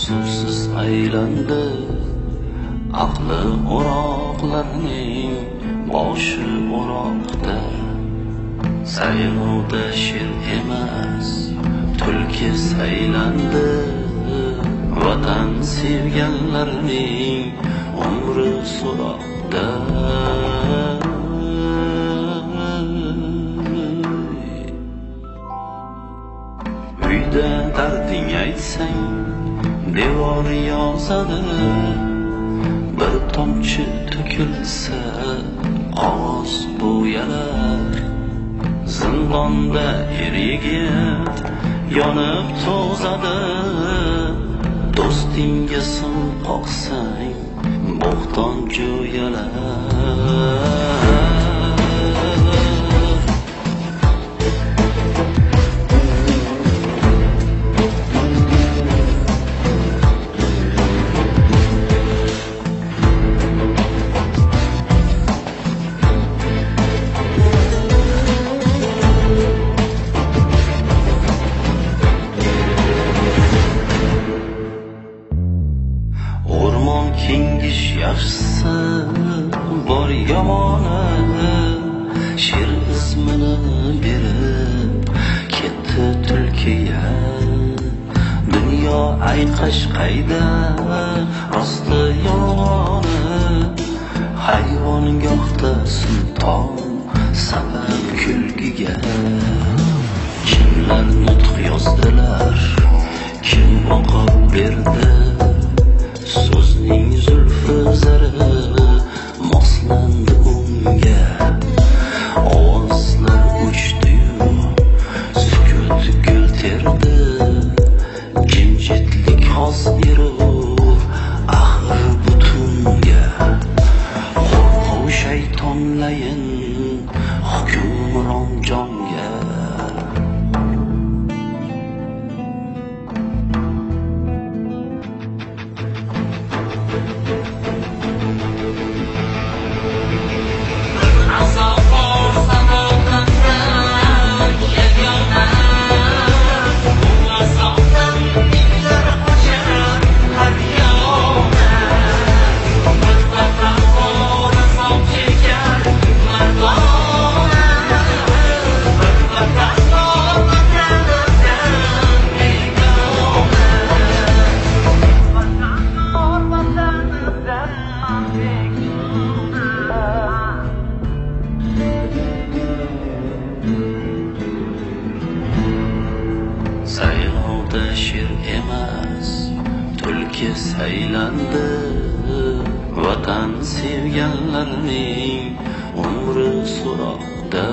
suvsiz aylandi. Aqli o'roqlarning boshi o'roqda. Saylovda sher emas, tulki saylandi. Vatan sevganlarning umri so'roqda. Uyda darding aytsang, devor yozadi. Bir tomchi to'kilsa, qog'oz bo'yalar. Zindonda er-yigit yonib to'zadi. Do'stingga sim qoqsang, bo'xton jo'yalar. Kengish yaxshisi bor yomoni, sher ismini berib ketdi tulkiga. Dunyo ayqash qayda, rosti yolg'oni, hayvongohda sulton sabab kulgiga. Kimlar nutq yozdilar, kim o'qib berdi, so'zning zulfi zari moslandi unga. Ovozlar uchdi-yu, sukut gul terdi. Jimjitlik xos erur axir butunga. Qo'rquv shaytonlayin hukmron jonga. Saylovda sher emas, tulki saylandi. Vatan sevganlarning umri so'roqda.